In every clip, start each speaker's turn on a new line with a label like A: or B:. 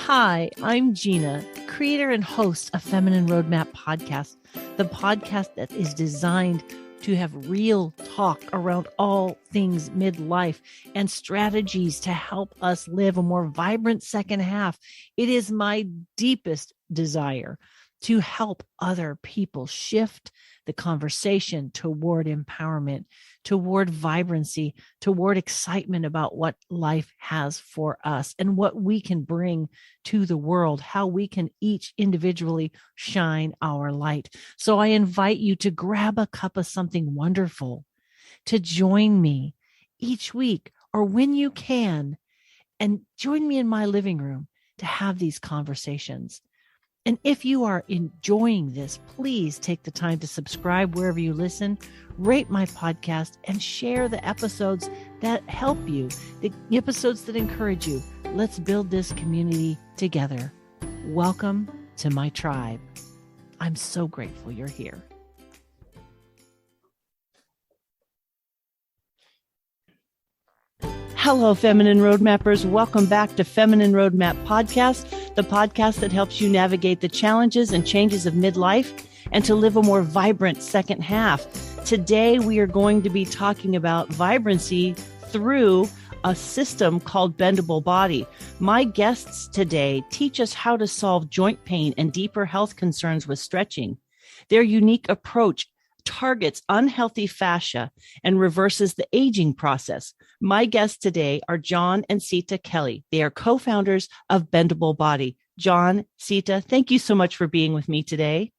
A: Hi, I'm Gina, creator and host of Feminine Roadmap Podcast, the podcast that is designed to have real talk around all things midlife and strategies to help us live a more vibrant second half. It is my deepest desire to help other people shift the conversation toward empowerment, toward vibrancy, toward excitement about what life has for us and what we can bring to the world, how we can each individually shine our light. So I invite you to grab a cup of something wonderful, to join me each week or when you can, and join me in my living room to have these conversations. And if you are enjoying this, please take the time to subscribe wherever you listen, rate my podcast, and share the episodes that help you, the episodes that encourage you. Let's build this community together. Welcome to my tribe. I'm so grateful you're here. Hello, Feminine Roadmappers. Welcome back to Feminine Roadmap Podcast, the podcast that helps you navigate the challenges and changes of midlife and to live a more vibrant second half. Today, we are going to be talking about vibrancy through a system called Bendable Body. My guests today teach us how to solve joint pain and deeper health concerns with stretching. Their unique approach targets unhealthy fascia and reverses the aging process. My guests today are John and Sita Kelly. They are co-founders of Bendable Body. John, Sita, thank you so much for being with me today.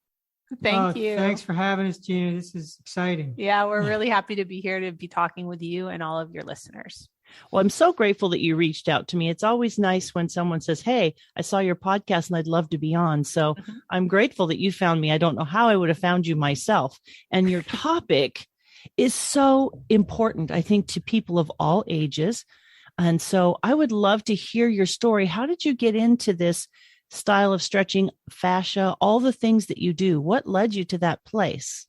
B: Thank you.
C: Thanks for having us, Gina. This is exciting.
B: Yeah, we're really happy to be here to be talking with you and all of your listeners.
A: Well, I'm so grateful that you reached out to me. It's always nice when someone says, hey, I saw your podcast and I'd love to be on. So I'm grateful that you found me. I don't know how I would have found you myself. And your topic is so important, I think, to people of all ages. And so I would love to hear your story. How did you get into this style of stretching, fascia, all the things that you do? What led you to that place?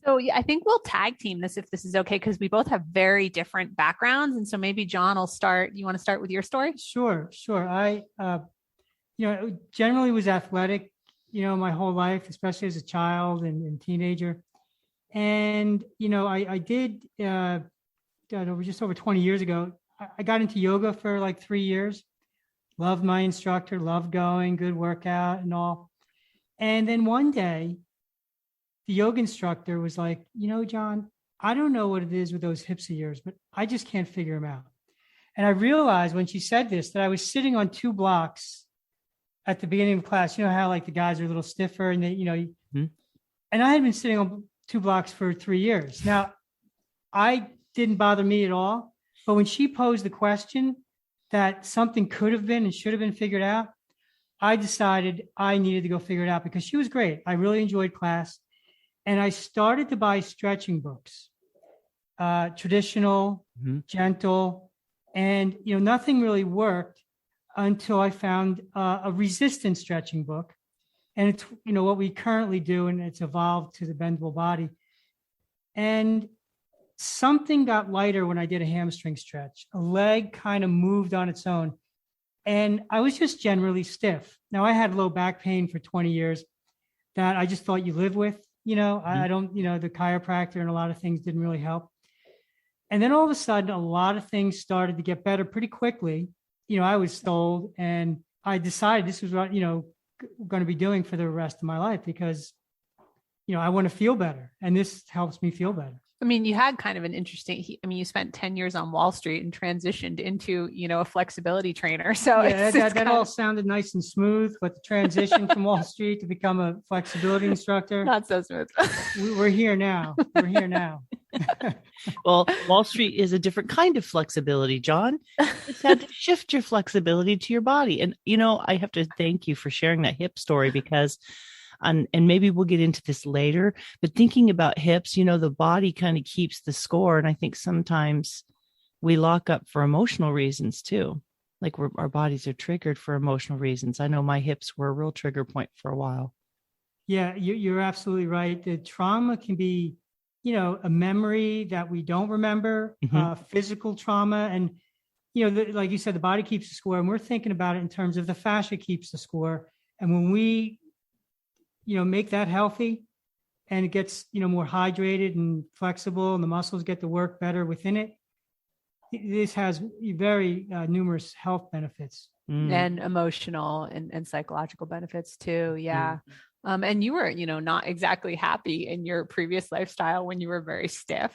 B: So yeah, I think we'll tag team this if this is okay, because we both have very different backgrounds. And so maybe John will start. You want to start with your story?
C: Sure. I, generally was athletic, my whole life, especially as a child and teenager. And, I did, just over 20 years ago, I got into yoga for like 3 years. Loved my instructor, loved going, good workout and all. And then one day, the yoga instructor was like, John, I don't know what it is with those hips of yours, but I just can't figure them out. And I realized when she said this, that I was sitting on 2 blocks at the beginning of class. You know how like the guys are a little stiffer and they, and I had been sitting on 2 blocks for 3 years. Now, I didn't bother me at all, but when she posed the question that something could have been and should have been figured out, I decided I needed to go figure it out because she was great. I really enjoyed class. And I started to buy stretching books, traditional, gentle, and, nothing really worked until I found a resistance stretching book. And it's, what we currently do, and it's evolved to the Bendable Body. And something got lighter when I did a hamstring stretch. A leg kind of moved on its own. And I was just generally stiff. Now, I had low back pain for 20 years that I just thought you live with. I don't, the chiropractor and a lot of things didn't really help. And then all of a sudden, a lot of things started to get better pretty quickly. I was told, and I decided this was what, going to be doing for the rest of my life because, I want to feel better. And this helps me feel better.
B: I mean, you had kind of an interesting, you spent 10 years on Wall Street and transitioned into, a flexibility trainer. So
C: yeah, that all sounded nice and smooth, but the transition from Wall Street to become a flexibility instructor.
B: Not so smooth.
C: We're here now.
A: Well, Wall Street is a different kind of flexibility, John. It's had to shift your flexibility to your body. And, I have to thank you for sharing that hip story because and maybe we'll get into this later, but thinking about hips, the body kind of keeps the score. And I think sometimes we lock up for emotional reasons too. Like our bodies are triggered for emotional reasons. I know my hips were a real trigger point for a while.
C: Yeah, you're absolutely right. The trauma can be, a memory that we don't remember, physical trauma. And like you said, the body keeps the score, and we're thinking about it in terms of the fascia keeps the score. And when we, make that healthy and it gets, more hydrated and flexible and the muscles get to work better within it, this has very numerous health benefits.
B: And emotional and psychological benefits too. Yeah. And you were, not exactly happy in your previous lifestyle when you were very stiff,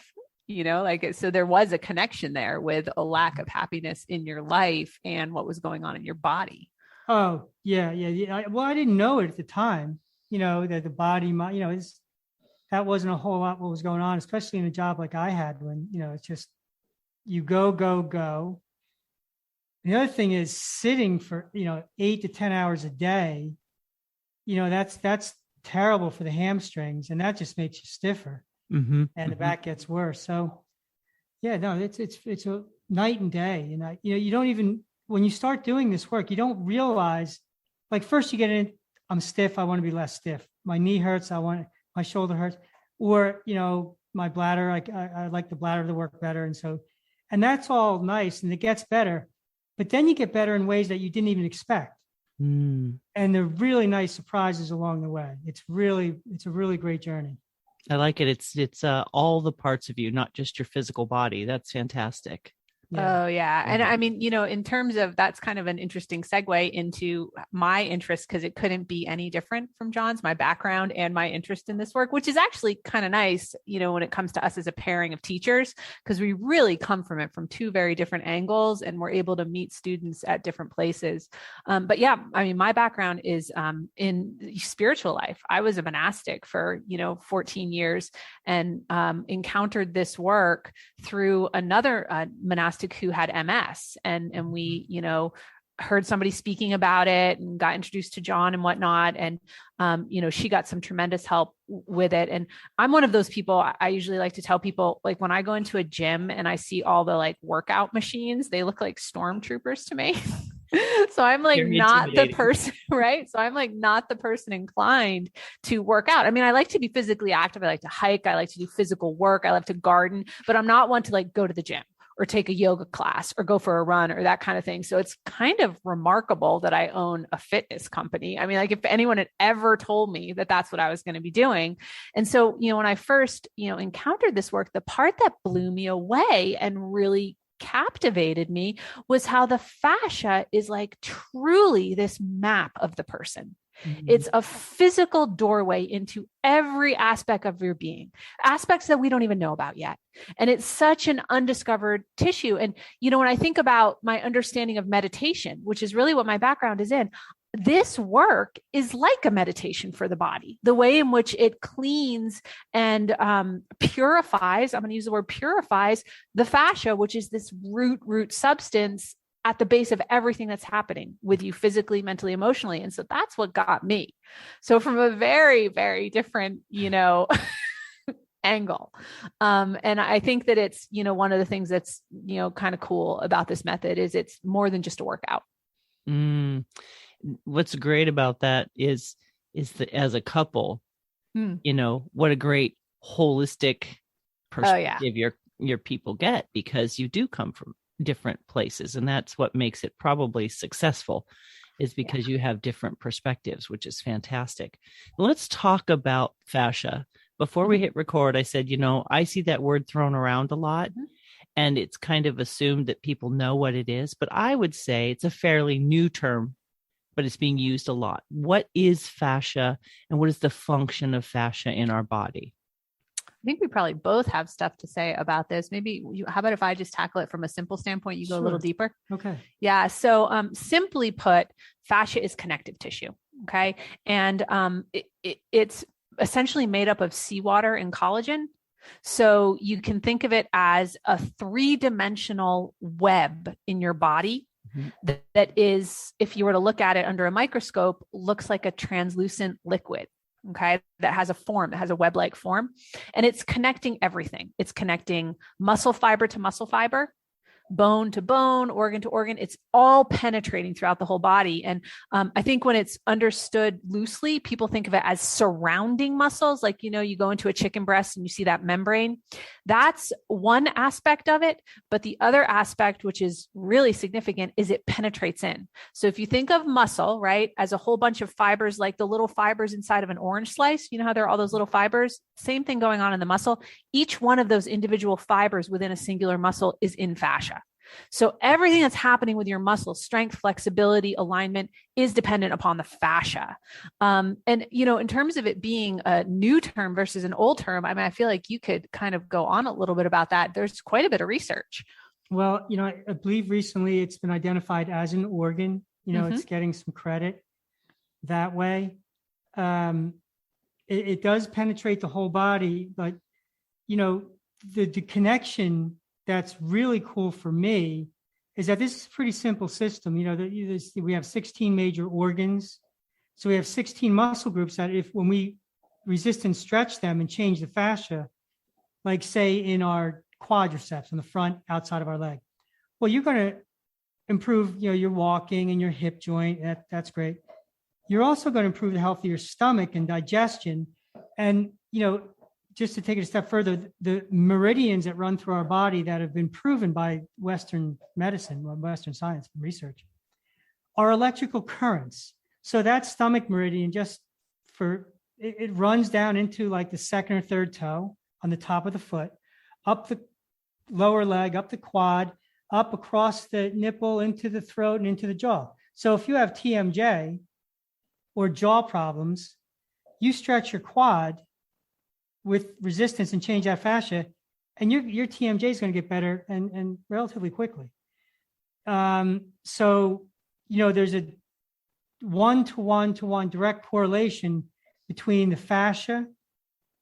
B: so there was a connection there with a lack of happiness in your life and what was going on in your body.
C: Oh, yeah. Well, I didn't know it at the time, that the body, that wasn't a whole lot what was going on, especially in a job like I had when, it's just, you go. The other thing is sitting for, 8 to 10 hours a day, that's terrible for the hamstrings, and that just makes you stiffer, and the back gets worse. So yeah, no, it's a night and day. And you don't even, when you start doing this work, you don't realize, like, first you get in, I'm stiff, I want to be less stiff. My knee hurts, my shoulder hurts, or, my bladder, I like the bladder to work better. And that's all nice, and it gets better. But then you get better in ways that you didn't even expect. And they're really nice surprises along the way. It's a really great journey.
A: I like it. It's all the parts of you, not just your physical body. That's fantastic.
B: Yeah. Oh, yeah. And I mean, in terms of, that's kind of an interesting segue into my interest, because it couldn't be any different from John's, my background and my interest in this work, which is actually kind of nice, when it comes to us as a pairing of teachers, because we really come from it from two very different angles, and we're able to meet students at different places. But yeah, I mean, my background is in spiritual life. I was a monastic for, 14 years, and encountered this work through another monastic who had MS, and we, heard somebody speaking about it and got introduced to John and whatnot. And, she got some tremendous help with it. And I'm one of those people, I usually like to tell people, like, when I go into a gym and I see all the like workout machines, they look like stormtroopers to me. So I'm like not the person, right? So I'm like not the person inclined to work out. I mean, I like to be physically active. I like to hike. I like to do physical work. I love to garden, but I'm not one to like go to the gym or take a yoga class or go for a run or that kind of thing. So it's kind of remarkable that I own a fitness company. I mean, like, if anyone had ever told me that that's what I was going to be doing. And so, when I first, encountered this work, the part that blew me away and really captivated me was how the fascia is like truly this map of the person. It's a physical doorway into every aspect of your being, aspects that we don't even know about yet. And it's such an undiscovered tissue. And, when I think about my understanding of meditation, which is really what my background is in, this work is like a meditation for the body, the way in which it cleans and purifies, I'm going to use the word purifies, the fascia, which is this root substance at the base of everything that's happening with you physically, mentally, emotionally. And so that's what got me. So from a very, very different, angle. And I think that it's, one of the things that's, kind of cool about this method is it's more than just a workout.
A: What's great about that is that as a couple, what a great holistic perspective your people get, because you do come from different places, and that's what makes it probably successful, is because you have different perspectives, which is fantastic. Let's talk about fascia. Before we hit record, I said, I see that word thrown around a lot, and it's kind of assumed that people know what it is, but I would say it's a fairly new term, but it's being used a lot. What is fascia, and what is the function of fascia in our body?
B: I think we probably both have stuff to say about this. Maybe how about if I just tackle it from a simple standpoint, you go a little deeper?
C: Okay.
B: Yeah. So simply put, fascia is connective tissue. Okay. And it's essentially made up of seawater and collagen. So you can think of it as a 3-dimensional web in your body that is, if you were to look at it under a microscope, looks like a translucent liquid. Okay. That has a form, that has a web-like form, and it's connecting everything. It's connecting muscle fiber to muscle fiber, bone to bone, organ to organ. It's all penetrating throughout the whole body. And I think when it's understood loosely, people think of it as surrounding muscles. Like, you go into a chicken breast and you see that membrane. That's one aspect of it. But the other aspect, which is really significant, is it penetrates in. So if you think of muscle, right, as a whole bunch of fibers, like the little fibers inside of an orange slice, you know how there are all those little fibers? Same thing going on in the muscle. Each one of those individual fibers within a singular muscle is in fascia. So everything that's happening with your muscle, strength, flexibility, alignment, is dependent upon the fascia. And, in terms of it being a new term versus an old term, I feel like you could kind of go on a little bit about that. There's quite a bit of research.
C: Well, I believe recently it's been identified as an organ. It's getting some credit that way. It does penetrate the whole body, but, the connection that's really cool for me is that this is a pretty simple system. We have 16 major organs. So we have 16 muscle groups that when we resist and stretch them and change the fascia, like say in our quadriceps on the front outside of our leg, well, you're going to improve, your walking and your hip joint. That's great. You're also going to improve the health of your stomach and digestion. And, just to take it a step further, the meridians that run through our body that have been proven by Western medicine, Western science research, are electrical currents. So that stomach meridian it runs down into like the second or third toe on the top of the foot, up the lower leg, up the quad, up across the nipple, into the throat and into the jaw. So if you have TMJ or jaw problems, you stretch your quad with resistance and change that fascia, and your TMJ is going to get better and relatively quickly. So, there's a 1-to-1 direct correlation between the fascia,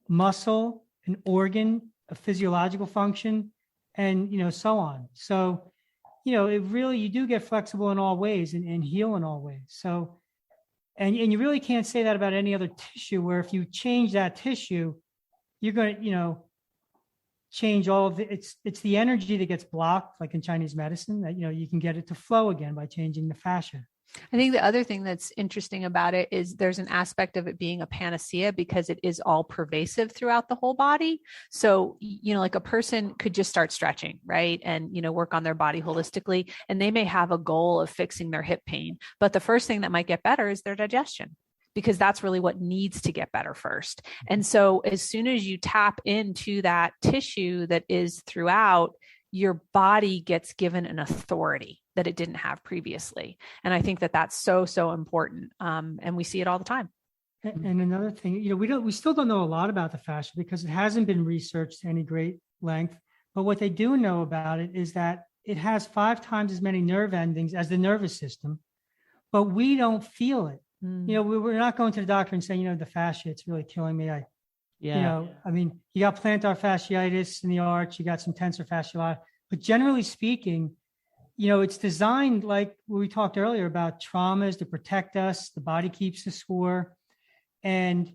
C: muscle, an organ, a physiological function, and, so on. So, you do get flexible in all ways and heal in all ways. So, and you really can't say that about any other tissue, where if you change that tissue, you're going to, change all of it's the energy that gets blocked, like in Chinese medicine, that, you can get it to flow again by changing the fascia.
B: I think the other thing that's interesting about it is there's an aspect of it being a panacea because it is all pervasive throughout the whole body. So, like a person could just start stretching, right? And, work on their body holistically, and they may have a goal of fixing their hip pain, but the first thing that might get better is their digestion, because that's really what needs to get better first. And so as soon as you tap into that tissue that is throughout, your body gets given an authority that it didn't have previously. And I think that that's so, so important. And we see it all the time.
C: And another thing, we still don't know a lot about the fascia because it hasn't been researched to any great length. But what they do know about it is that it has 5 times as many nerve endings as the nervous system, but we don't feel it. We're not going to the doctor and saying, the fascia, it's really killing me. You got plantar fasciitis in the arch, you got some tensor fasciitis, but generally speaking, it's designed like we talked earlier about traumas to protect us. The body keeps the score. And,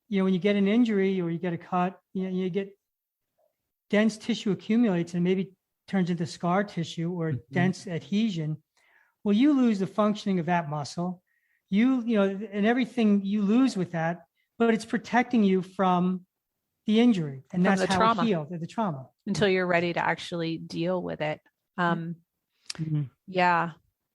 C: when you get an injury or you get a cut, you get dense tissue accumulates and maybe turns into scar tissue or dense adhesion. Well, you lose the functioning of that muscle. And everything you lose with that, but it's protecting you from the injury. And that's how trauma. It healed, the trauma.
B: Until you're ready to actually deal with it. Yeah.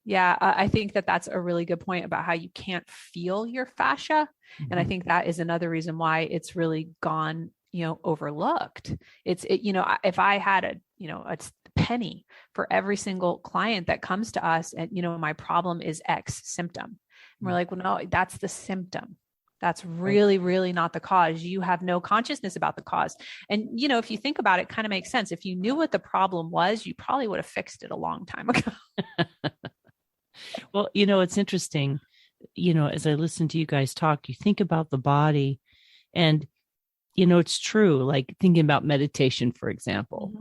B: I think that that's a really good point about how you can't feel your fascia. And I think that is another reason why it's really gone, overlooked. If I had a penny for every single client that comes to us and, my problem is X symptom. And we're like, well, no, that's the symptom. That's really, really not the cause. You have no consciousness about the cause. And, if you think about it, it kind of makes sense. If you knew what the problem was, you probably would have fixed it a long time ago.
A: Well, it's interesting, as I listen to you guys talk, you think about the body and, it's true. Like thinking about meditation, for example,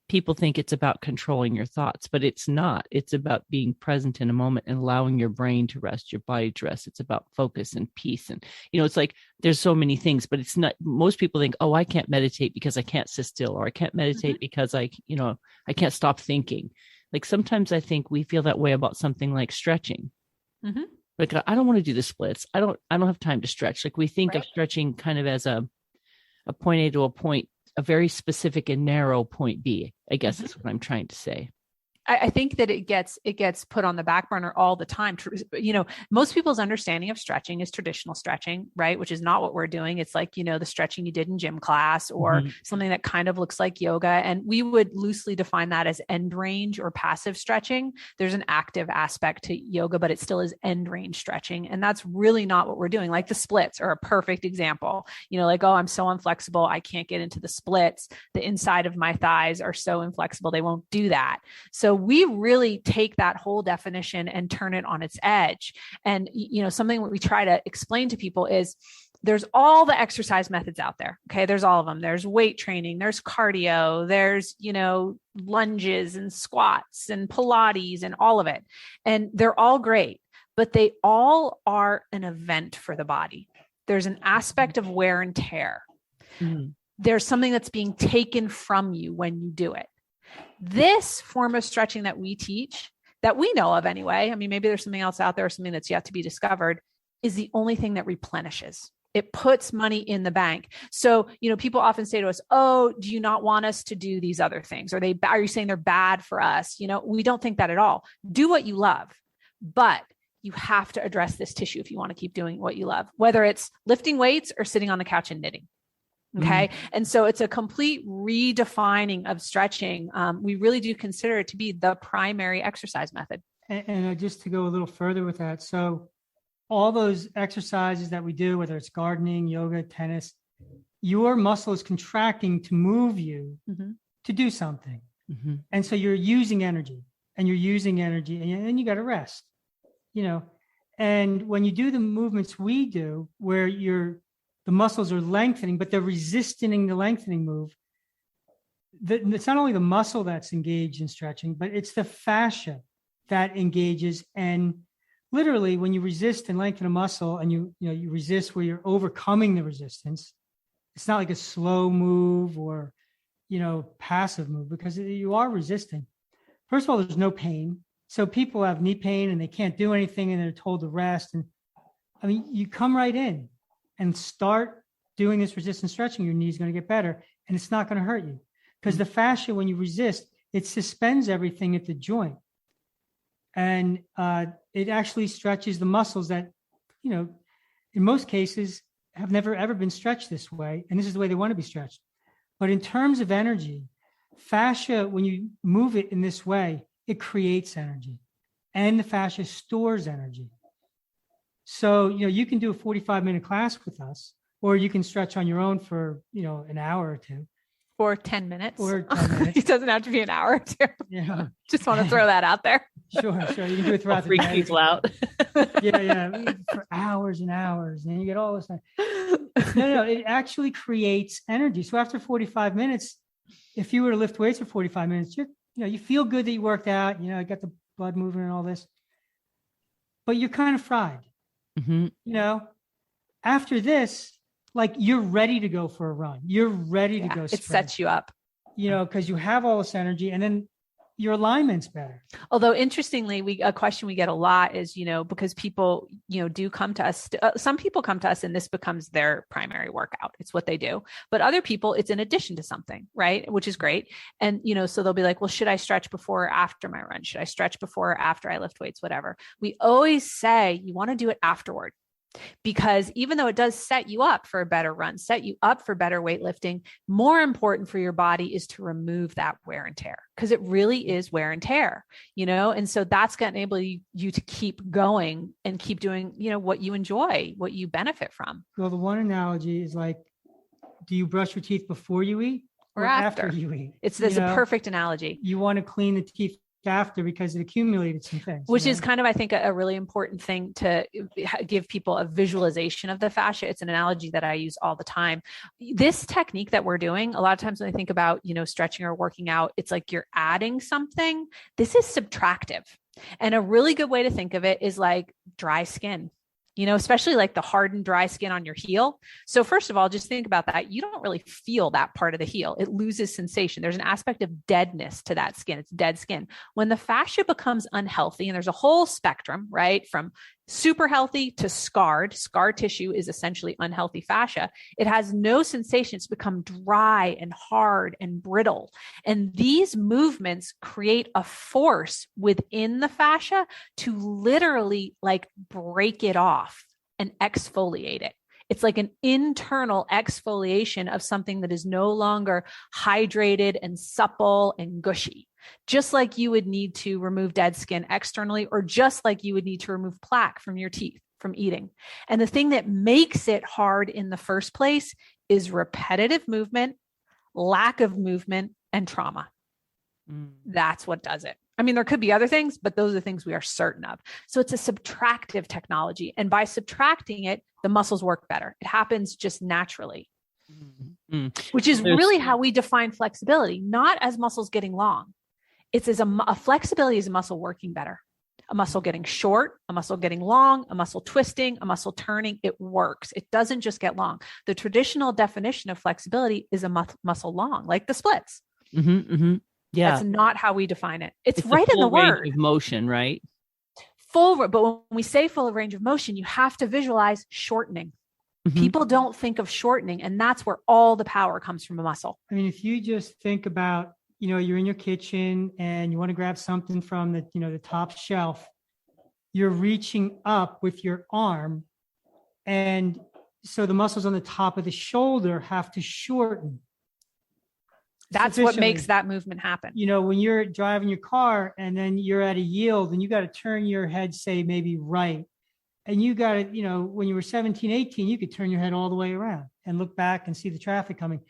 A: people think it's about controlling your thoughts, but it's not. It's about being present in a moment and allowing your brain to rest, your body to rest. It's about focus and peace. And, it's like there's so many things, but it's not. Most people think, oh, I can't meditate because I can't sit still, or I can't meditate because I can't stop thinking. Like sometimes I think we feel that way about something like stretching. Like, I don't want to do the splits. I don't have time to stretch. Like we think of stretching kind of as a point A to a very specific and narrow point B, I guess is what I'm trying to say.
B: I think that it gets put on the back burner all the time. Most people's understanding of stretching is traditional stretching, right? Which is not what we're doing. It's like, the stretching you did in gym class or something that kind of looks like yoga. And we would loosely define that as end range or passive stretching. There's an active aspect to yoga, but it still is end range stretching. And that's really not what we're doing. Like the splits are a perfect example, like, oh, I'm so inflexible. I can't get into the splits. The inside of my thighs are so inflexible. They won't do that. So we really take that whole definition and turn it on its edge. And, something that we try to explain to people is there's all the exercise methods out there. Okay. There's all of them. There's weight training, there's cardio, there's, lunges and squats and Pilates and all of it. And they're all great, but they all are an event for the body. There's an aspect of wear and tear. There's something that's being taken from you when you do it. This form of stretching that we teach, that we know of anyway, I mean, maybe there's something else out there, something that's yet to be discovered, is the only thing that replenishes. It puts money in the bank. So, people often say to us, oh, do you not want us to do these other things? Are you saying they're bad for us? We don't think that at all. Do what you love, but you have to address this tissue if you want to keep doing what you love, whether it's lifting weights or sitting on the couch and knitting. Okay. And so it's a complete redefining of stretching. We really do consider it to be the primary exercise method.
C: And just to go a little further with that. So all those exercises that we do, whether it's gardening, yoga, tennis, your muscle is contracting to move you to do something. And so you're using energy and and you got to rest, and when you do the movements we do where the muscles are lengthening, but they're resisting the lengthening move. It's not only the muscle that's engaged in stretching, but it's the fascia that engages. And literally, when you resist and lengthen a muscle, and you resist where you're overcoming the resistance, it's not like a slow move or passive move, because you are resisting. First of all, there's no pain. So people have knee pain and they can't do anything, and they're told to rest. And I mean, you come right in and start doing this resistance stretching, your knee is going to get better, and it's not going to hurt you, because the fascia, when you resist, it suspends everything at the joint, and it actually stretches the muscles that, in most cases have never ever been stretched this way, and this is the way they want to be stretched. But in terms of energy, fascia, when you move it in this way, it creates energy, and the fascia stores energy. So, you can do a 45-minute class with us, or you can stretch on your own for, an hour or two.
B: Or 10 minutes. It doesn't have to be an hour or two.
C: Yeah.
B: Just want to throw that out there.
C: Sure. You can do it throughout the day.
A: Freak people out.
C: Yeah. For hours and hours. And you get all this time. No. It actually creates energy. So after 45 minutes, if you were to lift weights for 45 minutes, you feel good that you worked out, got the blood moving and all this. But you're kind of fried. After this, like, you're ready to go for a run. You're ready to go.
B: It sets you up,
C: because you have all this energy, and then your alignment's better.
B: Although interestingly, a question we get a lot is, because people, do come to us, some people come to us and this becomes their primary workout. It's what they do. But other people, it's in addition to something, right? Which is great. And, so they'll be like, well, should I stretch before or after my run? Should I stretch before or after I lift weights, whatever? We always say you want to do it afterward. Because even though it does set you up for a better run, set you up for better weightlifting, more important for your body is to remove that wear and tear, because it really is wear and tear, and so that's going to enable you to keep going and keep doing, what you enjoy, what you benefit from.
C: Well, the one analogy is like, do you brush your teeth before you eat or after you eat?
B: It's a perfect analogy.
C: You want to clean the teeth after because it accumulated some things.
B: Which is kind of, I think, a really important thing to give people a visualization of the fascia. It's an analogy that I use all the time. This technique that we're doing, a lot of times when I think about, stretching or working out, it's like you're adding something. This is subtractive. And a really good way to think of it is like dry skin. Especially like the hardened, dry skin on your heel. So first of all, just think about that. You don't really feel that part of the heel. It loses sensation. There's an aspect of deadness to that skin. It's dead skin. When the fascia becomes unhealthy, and there's a whole spectrum, right? From super healthy to scarred. Scar tissue is essentially unhealthy fascia. It has no sensation. It's become dry and hard and brittle. And these movements create a force within the fascia to literally like break it off and exfoliate it. It's like an internal exfoliation of something that is no longer hydrated and supple and gushy. Just like you would need to remove dead skin externally, or just like you would need to remove plaque from your teeth from eating. And the thing that makes it hard in the first place is repetitive movement, lack of movement, and trauma. That's what does it. I mean, there could be other things, but those are the things we are certain of. So it's a subtractive technology. And by subtracting it, the muscles work better. It happens just naturally, which is really how we define flexibility, not as muscles getting long. It's as a flexibility is a muscle working better, a muscle getting short, a muscle getting long, a muscle twisting, a muscle turning. It works. It doesn't just get long. The traditional definition of flexibility is a muscle long, like the splits. Yeah. That's not how we define it. It's right in the word.
A: Range of motion, right?
B: But when we say full range of motion, you have to visualize shortening. People don't think of shortening, and that's where all the power comes from a muscle.
C: I mean, if you just think about, you're in your kitchen and you want to grab something from the top shelf, you're reaching up with your arm. And so the muscles on the top of the shoulder have to shorten.
B: That's what makes that movement happen.
C: When you're driving your car and then you're at a yield and you got to turn your head, say maybe right. And you got to, when you were 17, 18, you could turn your head all the way around and look back and see the traffic coming.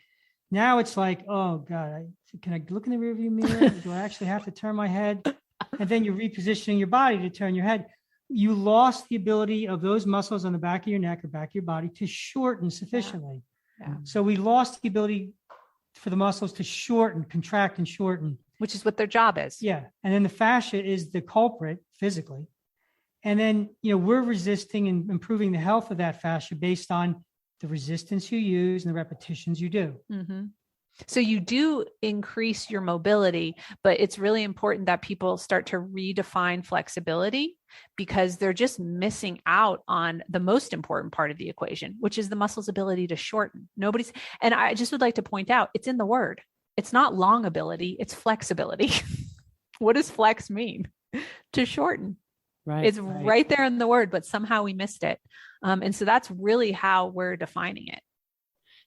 C: Now it's like, oh God, can I look in the rearview mirror? Do I actually have to turn my head? And then you're repositioning your body to turn your head. You lost the ability of those muscles on the back of your neck or back of your body to shorten sufficiently. Yeah. So we lost the ability for the muscles to shorten, contract and shorten.
B: Which is what their job is.
C: Yeah. And then the fascia is the culprit physically. And then, we're resisting and improving the health of that fascia based on the resistance you use and the repetitions you do.
B: So you do increase your mobility, but it's really important that people start to redefine flexibility because they're just missing out on the most important part of the equation, which is the muscle's ability to shorten. And I just would like to point out, it's in the word. It's not long ability, it's flexibility. What does flex mean? To shorten. Right. It's right there in the word, but somehow we missed it. And so that's really how we're defining it.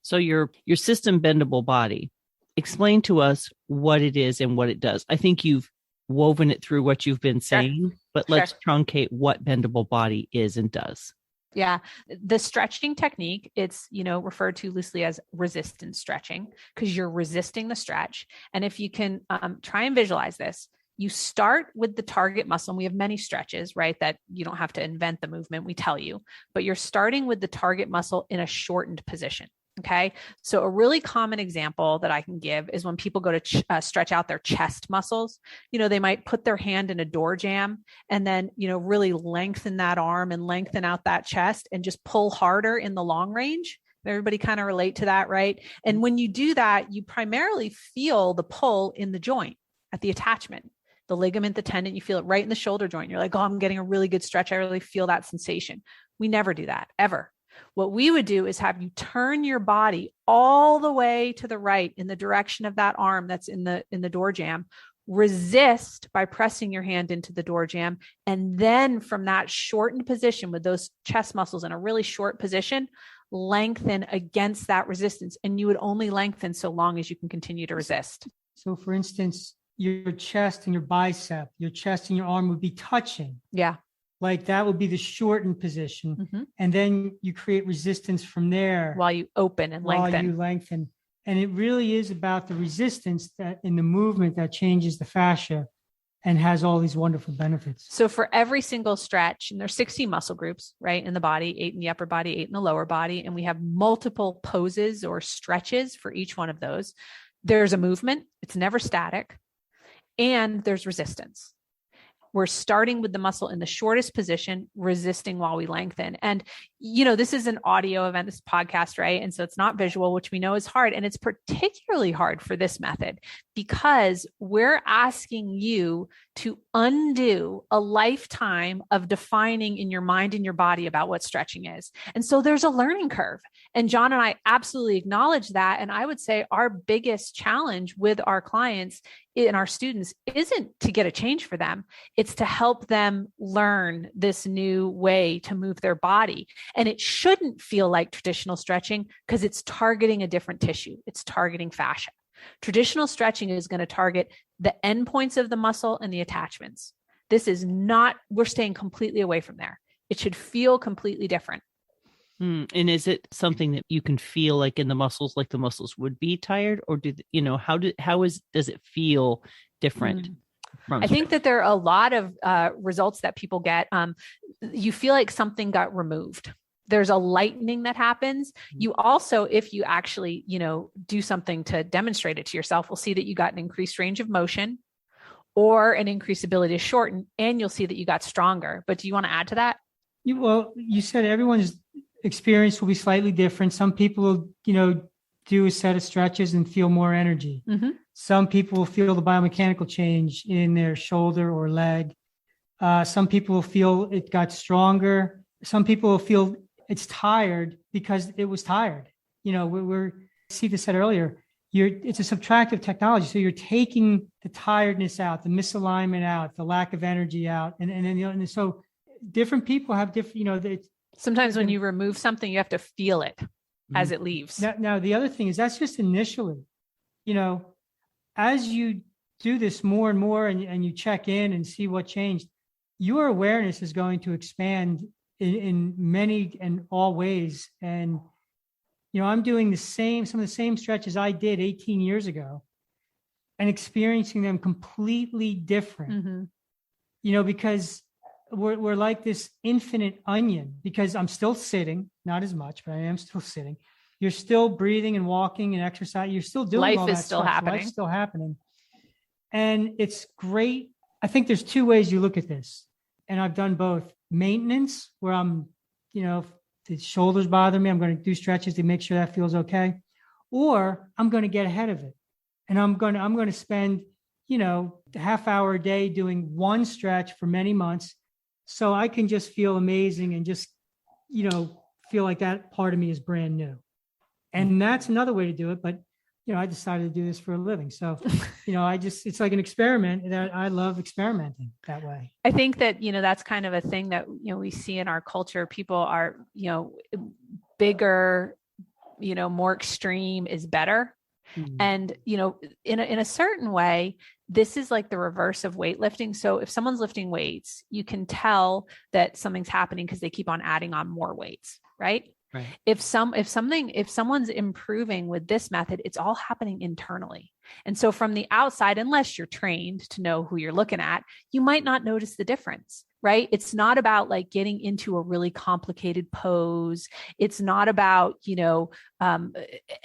A: So your system Bendable Body, explain to us what it is and what it does. I think you've woven it through what you've been saying, but let's truncate what Bendable Body is and does.
B: Yeah. The stretching technique, it's, referred to loosely as resistance stretching because you're resisting the stretch. And if you can try and visualize this, you start with the target muscle. And we have many stretches, right? That you don't have to invent the movement. We tell you, but you're starting with the target muscle in a shortened position. Okay. So a really common example that I can give is when people go to stretch out their chest muscles, they might put their hand in a door jamb and then, really lengthen that arm and lengthen out that chest and just pull harder in the long range. Everybody kind of relate to that, right? And when you do that, you primarily feel the pull in the joint at the attachment. The ligament, the tendon, you feel it right in the shoulder joint. You're like, oh, I'm getting a really good stretch. I really feel that sensation. We never do that, ever. What we would do is have you turn your body all the way to the right in the direction of that arm that's in the door jamb. Resist by pressing your hand into the door jamb. And then from that shortened position with those chest muscles in a really short position, lengthen against that resistance. And you would only lengthen so long as you can continue to resist.
C: So for instance, your chest and your bicep, your chest and your arm would be touching.
B: Yeah.
C: Like that would be the shortened position. And then you create resistance from there.
B: While you open and lengthen.
C: While you lengthen. And it really is about the resistance that in the movement that changes the fascia. and has all these wonderful benefits.
B: So for every single stretch, and there's 16 muscle groups, right, in the body, 8 in the upper body, 8 in the lower body, and we have multiple poses or stretches for each one of those. There's a movement. It's never static. And there's resistance. We're starting with the muscle in the shortest position, resisting while we lengthen. And, this is an audio event, this podcast, right? And so it's not visual, which we know is hard. And it's particularly hard for this method because we're asking you to undo a lifetime of defining in your mind and your body about what stretching is. And so there's a learning curve. And John and I absolutely acknowledge that. And I would say our biggest challenge with our clients and our students isn't to get a change for them. It's to help them learn this new way to move their body. And it shouldn't feel like traditional stretching because it's targeting a different tissue. It's targeting fascia. Traditional stretching is going to target the endpoints of the muscle and the attachments. This is not, we're staying completely away from there. It should feel completely different.
A: And is it something that you can feel like in the muscles, like the muscles would be tired, or does it feel different?
B: I think that there are a lot of results that people get. You feel like something got removed. There's a lightening that happens. You also, if you actually, do something to demonstrate it to yourself, will see that you got an increased range of motion or an increased ability to shorten, and you'll see that you got stronger. But do you want to add to that?
C: You said everyone's experience will be slightly different. Some people will, do a set of stretches and feel more energy.
B: Mm-hmm.
C: Some people will feel the biomechanical change in their shoulder or leg. Some people will feel it got stronger. Some people will feel it's tired because it was tired. Sita said earlier, it's a subtractive technology. So you're taking the tiredness out, the misalignment out, the lack of energy out. And so different people have different,
B: sometimes when you remove something, you have to feel it as it leaves.
C: Now, the other thing is that's just initially, as you do this more and more and you check in and see what changed, your awareness is going to expand in many and all ways. And, I'm doing some of the same stretches I did 18 years ago and experiencing them completely different, because we're like this infinite onion, because I'm still sitting, not as much, but I am still sitting. You're still breathing and walking and exercise. You're still doing
B: life
C: all
B: is
C: that
B: still
C: stuff.
B: happening.
C: Life's still happening. And it's great. I think there's two ways you look at this. And I've done both. Maintenance, where I'm, if the shoulders bother me, I'm going to do stretches to make sure that feels okay. Or I'm going to get ahead of it. And I'm going to spend, a half hour a day doing one stretch for many months, so I can just feel amazing and just, feel like that part of me is brand new. And that's another way to do it. But, I decided to do this for a living. So, it's like an experiment, and I love experimenting that way.
B: I think that, that's kind of a thing that, we see in our culture. People are, bigger, more extreme is better. Mm-hmm. And, in a certain way, this is like the reverse of weightlifting. So if someone's lifting weights, you can tell that something's happening because they keep on adding on more weights, right?
A: Right.
B: If someone's improving with this method, it's all happening internally. And so from the outside, unless you're trained to know who you're looking at, you might not notice the difference, right? It's not about like getting into a really complicated pose. It's not about,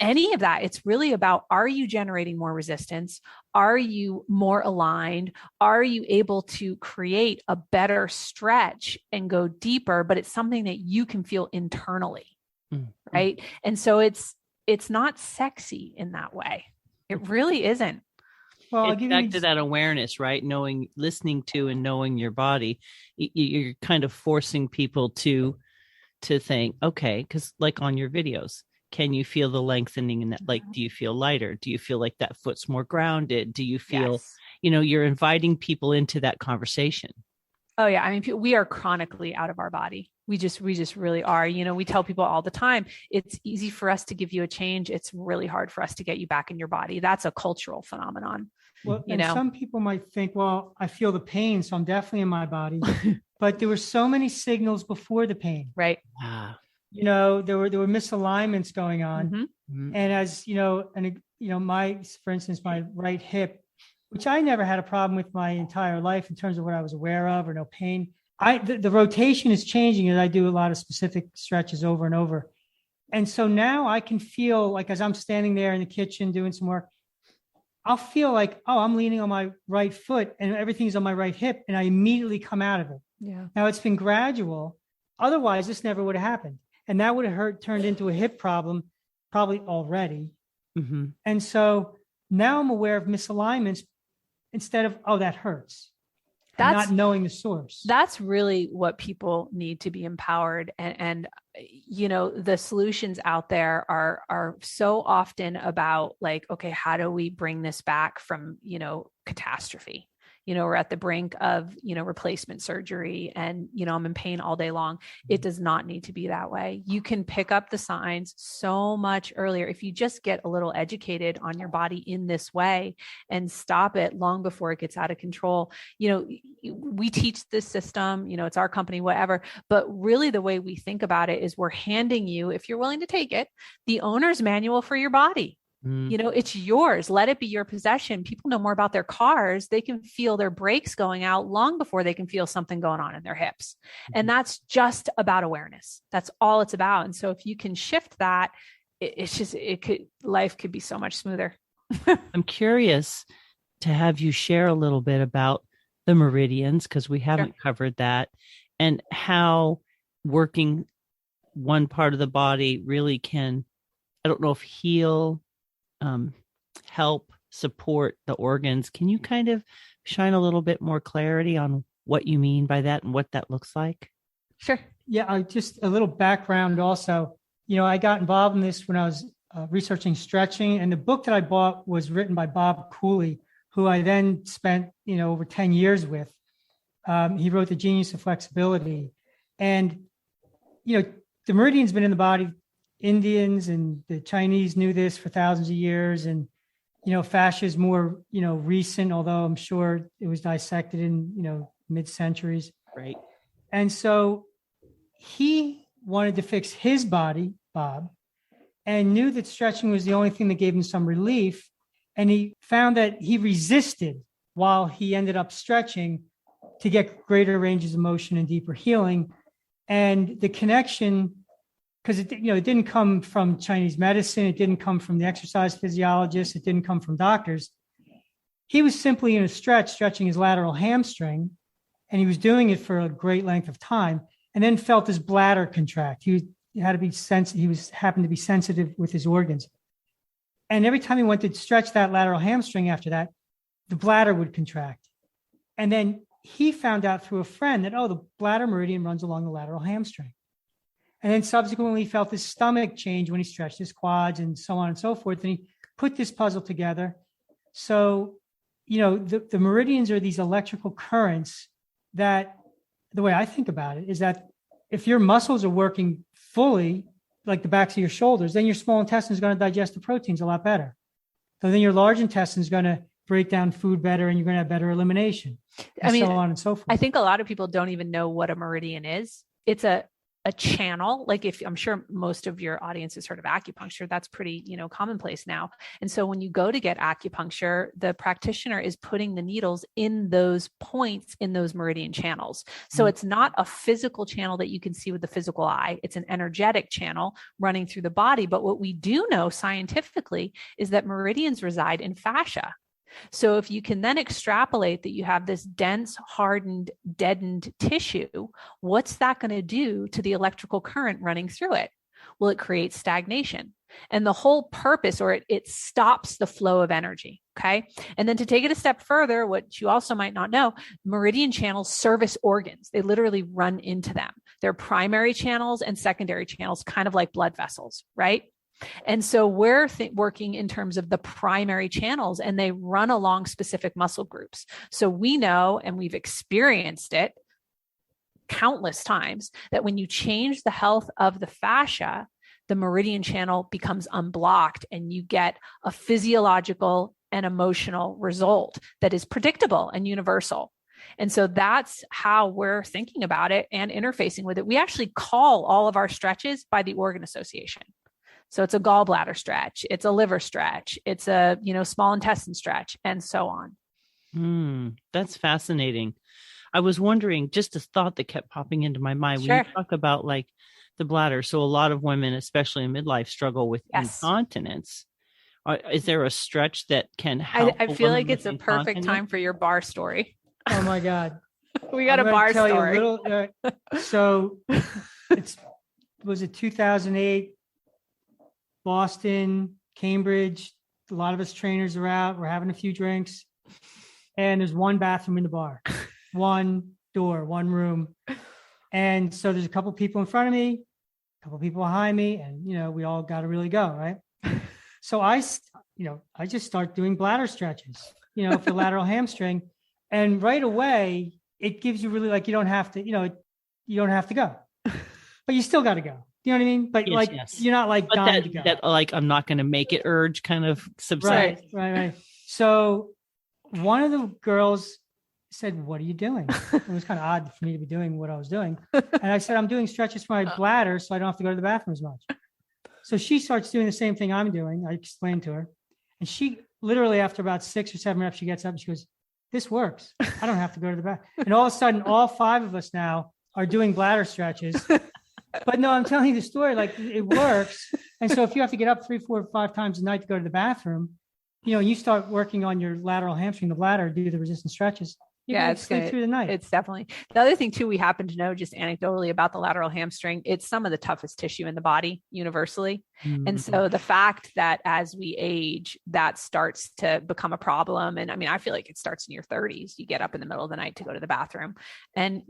B: any of that. It's really about, are you generating more resistance? Are you more aligned? Are you able to create a better stretch and go deeper? But it's something that you can feel internally, right? And so it's not sexy in that way. It really isn't.
A: Well, it's back to that awareness, right? Listening to and knowing your body. You're kind of forcing people to think, okay, because like on your videos, can you feel the lengthening in that? Like, do you feel lighter? Do you feel like that foot's more grounded? Do you feel, you're inviting people into that conversation?
B: Oh yeah. I mean, we are chronically out of our body. We just really are. We tell people all the time, it's easy for us to give you a change. It's really hard for us to get you back in your body. That's a cultural phenomenon.
C: Well, some people might think, well, I feel the pain, so I'm definitely in my body. But there were so many signals before the pain.
B: Right.
A: Wow.
C: There were misalignments going on.
B: Mm-hmm.
C: And as, for instance, my right hip which I never had a problem with my entire life in terms of what I was aware of or no pain. The rotation is changing as I do a lot of specific stretches over and over. And so now I can feel like as I'm standing there in the kitchen doing some work, I'll feel like, oh, I'm leaning on my right foot and everything's on my right hip. And I immediately come out of it.
B: Yeah.
C: Now it's been gradual. Otherwise, this never would have happened. And that would have turned into a hip problem probably already.
A: Mm-hmm.
C: And so now I'm aware of misalignments instead of, oh, that hurts. Not knowing the source.
B: That's really what people need to be empowered. And you know, the solutions out there are so often about like, okay, how do we bring this back from, you know, catastrophe? You know, we're at the brink of, you know, replacement surgery and, you know, I'm in pain all day long. It does not need to be that way. You can pick up the signs so much earlier if you just get a little educated on your body in this way and stop it long before it gets out of control. You know, we teach this system, you know, it's our company, whatever, but really the way we think about it is we're handing you, if you're willing to take it, the owner's manual for your body. You know, it's yours. Let it be your possession. People know more about their cars. They can feel their brakes going out long before they can feel something going on in their hips. And that's just about awareness. That's all it's about. And so if you can shift that, life could be so much smoother.
A: I'm curious to have you share a little bit about the meridians, because we haven't covered that, and how working one part of the body really can, I don't know if heal, help support the organs. Can you kind of shine a little bit more clarity on what you mean by that and what that looks like?
B: Sure.
C: Yeah, just a little background also. You know, I got involved in this when I was researching stretching, and the book that I bought was written by Bob Cooley, who I then spent, you know, over 10 years with. He wrote The Genius of Flexibility. And, you know, the meridian's been in the body. Indians and the Chinese knew this for thousands of years. And, you know, fascia is more, you know, recent, although I'm sure it was dissected in, you know, mid-centuries.
A: Right.
C: And so he wanted to fix his body, Bob, and knew that stretching was the only thing that gave him some relief. And he found that he resisted while he ended up stretching to get greater ranges of motion and deeper healing. And the connection, because it didn't come from Chinese medicine, it didn't come from the exercise physiologist, it didn't come from doctors. He was simply in a stretching his lateral hamstring, and he was doing it for a great length of time, and then felt his bladder contract. He had to be sensitive. He happened to be sensitive with his organs, and every time he went to stretch that lateral hamstring after that, the bladder would contract. And then he found out through a friend that, the bladder meridian runs along the lateral hamstring. And then subsequently felt his stomach change when he stretched his quads and so on and so forth. And he put this puzzle together. So, you know, the meridians are these electrical currents that, the way I think about it, is that if your muscles are working fully, like the backs of your shoulders, then your small intestine is going to digest the proteins a lot better. So then your large intestine is going to break down food better, and you're going to have better elimination, and so on and so forth.
B: I think a lot of people don't even know what a meridian is. It's a channel. Like, if I'm sure most of your audience has heard of acupuncture, that's pretty, you know, commonplace now. And so when you go to get acupuncture, the practitioner is putting the needles in those points in those meridian channels. So it's not a physical channel that you can see with the physical eye. It's an energetic channel running through the body. But what we do know scientifically is that meridians reside in fascia. So if you can then extrapolate that you have this dense, hardened, deadened tissue, what's that going to do to the electrical current running through it? Well, it creates stagnation. And the whole purpose, or it stops the flow of energy. Okay. And then to take it a step further, what you also might not know, meridian channels service organs. They literally run into them. They're primary channels and secondary channels, kind of like blood vessels, right? And so we're working in terms of the primary channels, and they run along specific muscle groups. So we know, and we've experienced it countless times, that when you change the health of the fascia, the meridian channel becomes unblocked, and you get a physiological and emotional result that is predictable and universal. And so that's how we're thinking about it and interfacing with it. We actually call all of our stretches by the organ association. So it's a gallbladder stretch, it's a liver stretch, it's a, small intestine stretch, and so on.
A: That's fascinating. I was wondering, just a thought that kept popping into my mind when
B: Sure.
A: you talk about like the bladder. So a lot of women, especially in midlife, struggle with
B: Yes.
A: incontinence. Is there a stretch that can help?
B: I
A: a
B: feel
A: woman
B: like it's
A: with
B: a perfect
A: incontinence?
B: time for your bar story.
C: Oh my God.
B: We got
C: I'm
B: a
C: gonna
B: bar
C: tell you a
B: story.
C: little, so was it 2008, Boston, Cambridge. A lot of us trainers are out. We're having a few drinks. And there's one bathroom in the bar, one door, one room. And so there's a couple people in front of me, a couple people behind me, and, we all got to really go, right? So I just start doing bladder stretches, for lateral hamstring. And right away, it gives you really like, you don't have to, you don't have to go, but you still got to go. You know what I mean? But
A: Yes.
C: you're not like
A: But
C: dying to go.
A: that like, I'm not going to make it urge kind of subsides.
C: Right. So one of the girls said, "What are you doing?" It was kind of odd for me to be doing what I was doing. And I said, "I'm doing stretches for my bladder so I don't have to go to the bathroom as much." So she starts doing the same thing I'm doing. I explained to her. And she literally, after about 6 or 7 reps, she gets up and she goes, "This works. I don't have to go to the bathroom." And all of a sudden, all 5 of us now are doing bladder stretches. But no, I'm telling you the story, like it works. And so if you have to get up 3, 4, 5 times a night to go to the bathroom, you start working on your lateral hamstring, the bladder, do the resistance stretches.
B: It's
C: sleep through the night.
B: It's definitely the other thing too. We happen to know just anecdotally about the lateral hamstring. It's some of the toughest tissue in the body universally. And so the fact that as we age, that starts to become a problem. And I mean, I feel like it starts in your 30s. You get up in the middle of the night to go to the bathroom. And,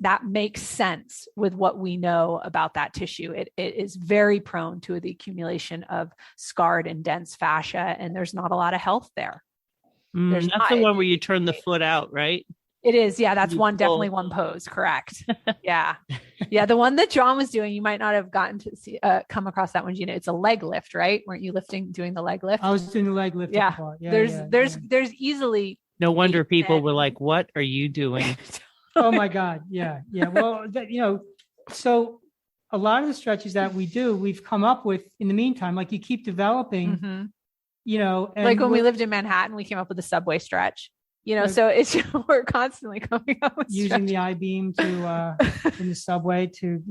B: that makes sense with what we know about that tissue. It is very prone to the accumulation of scarred and dense fascia. And there's not a lot of health there.
A: That's the one where you turn the foot out, right?
B: It is. Yeah, that's definitely one pose. Correct. Yeah. The one that John was doing, you might not have gotten to see, come across that one, Gina. It's a leg lift, right? Weren't you doing the leg lift?
C: I was doing the leg lift.
B: Yeah. There's easily.
A: No wonder people were like, "What are you doing?"
C: Oh my God. Yeah. Well, so a lot of the stretches that we do, we've come up with in the meantime, like you keep developing, and
B: like when we lived in Manhattan, we came up with a subway stretch. So it's we're constantly coming up with
C: using the I-beam to in the subway to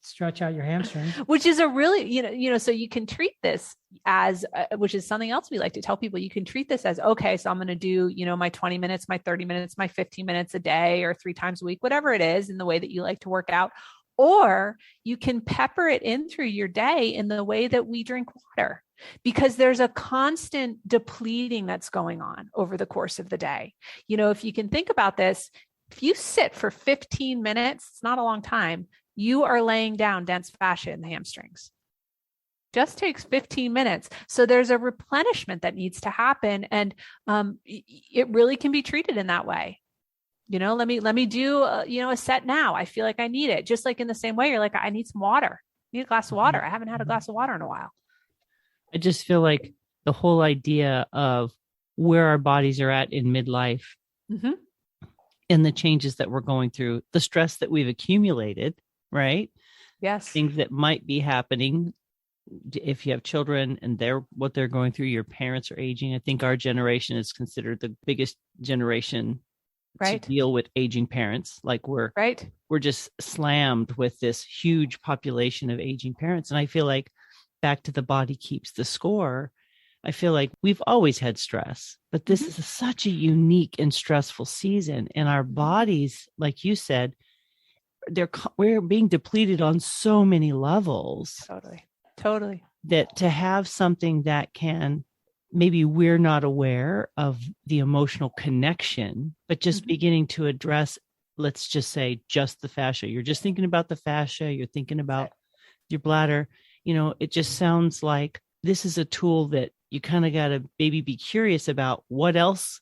C: stretch out your hamstring,
B: which is a really so you can treat this as which is something else we like to tell people. You can treat this as, okay, so I'm going to do my 20 minutes, my 30 minutes, my 15 minutes a day or 3 times a week, whatever it is, in the way that you like to work out. Or you can pepper it in through your day in the way that we drink water, because there's a constant depleting that's going on over the course of the day. If you can think about this, if you sit for 15 minutes, it's not a long time, you are laying down dense fascia in the hamstrings. Just takes 15 minutes. So there's a replenishment that needs to happen. And it really can be treated in that way. Let me do, a set now. I feel like I need it. Just like in the same way, you're like, I need some water. I need a glass of water. I haven't had a glass of water in a while.
A: I just feel like the whole idea of where our bodies are at in midlife and the changes that we're going through, the stress that we've accumulated, right?
B: Yes.
A: Things that might be happening if you have children and what they're going through, your parents are aging. I think our generation is considered the biggest generation to deal with aging parents. Like we're just slammed with this huge population of aging parents. And I feel like back to the body keeps the score. I feel like we've always had stress, but this is such a unique and stressful season. And our bodies, like you said, we're being depleted on so many levels.
B: Totally.
A: That to have something that can, maybe we're not aware of the emotional connection, but just beginning to address, let's just say, just the fascia. You're just thinking about the fascia. You're thinking about your bladder. It just sounds like this is a tool that you kind of got to maybe be curious about what else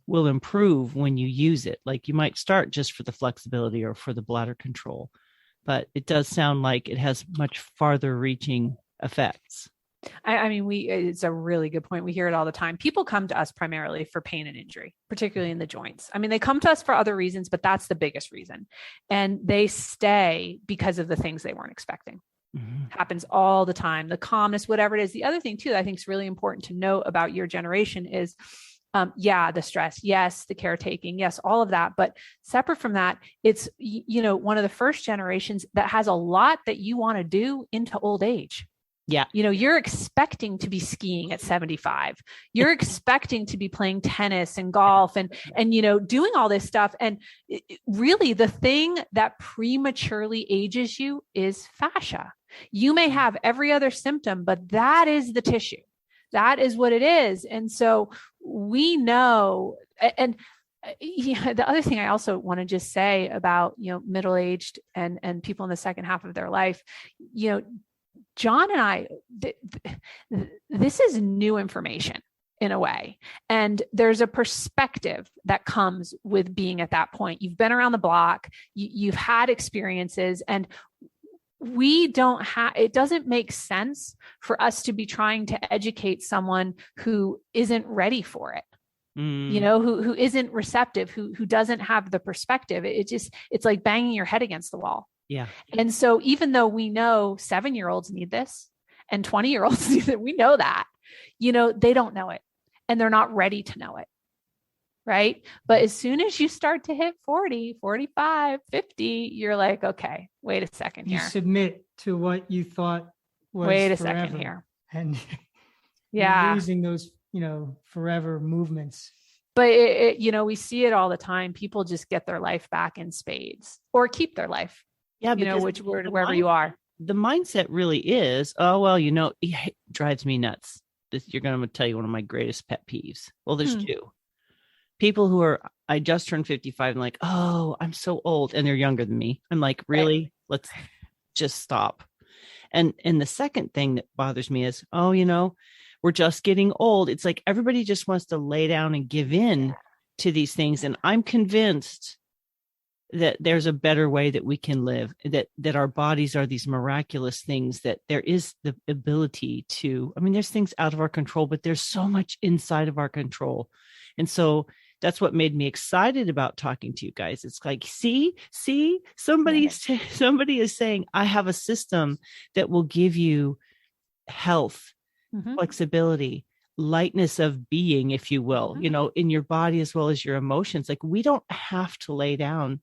A: will improve when you use it. Like you might start just for the flexibility or for the bladder control, but it does sound like it has much farther reaching effects.
B: I mean, it's a really good point. We hear it all the time. People come to us primarily for pain and injury, particularly in the joints. I mean, they come to us for other reasons, but that's the biggest reason. And they stay because of the things they weren't expecting. Happens all the time. The calmness, whatever it is. The other thing too, that I think is really important to note about your generation is The stress, yes, the caretaking, yes, all of that. But separate from that, it's, one of the first generations that has a lot that you want to do into old age.
A: Yeah.
B: You're expecting to be skiing at 75. You're expecting to be playing tennis and golf and doing all this stuff. And really the thing that prematurely ages you is fascia. You may have every other symptom, but that is the tissue. That is what it is. And so we know, and the other thing I also want to just say about, middle-aged and people in the second half of their life, John and I, this is new information in a way. And there's a perspective that comes with being at that point. You've been around the block, you've had experiences, and it doesn't make sense for us to be trying to educate someone who isn't ready for it. Who isn't receptive, who doesn't have the perspective. It's like banging your head against the wall.
A: Yeah.
B: And so even though we know 7-year-olds need this and 20-year-olds need it, we know that, they don't know it and they're not ready to know it. Right. But as soon as you start to hit 40, 45, 50, you're like, okay, wait a second here.
C: You submit to what you thought was
B: wait a
C: forever,
B: second here.
C: And
B: yeah,
C: you're losing those, forever movements.
B: But we see it all the time. People just get their life back in spades or keep their life.
A: Yeah,
B: wherever you are.
A: The mindset really is, oh, well, it drives me nuts. You're going to tell you one of my greatest pet peeves. Well, there's two. People I just turned 55 and like, oh, I'm so old. And they're younger than me. I'm like, really? Right. Let's just stop. And the second thing that bothers me is, oh, we're just getting old. It's like everybody just wants to lay down and give in to these things. And I'm convinced that there's a better way that we can live, that our bodies are these miraculous things, that there is the ability to, there's things out of our control, but there's so much inside of our control. And so that's what made me excited about talking to you guys. It's like, see, somebody is saying, I have a system that will give you health, flexibility, lightness of being, if you will, in your body as well as your emotions. Like, we don't have to lay down.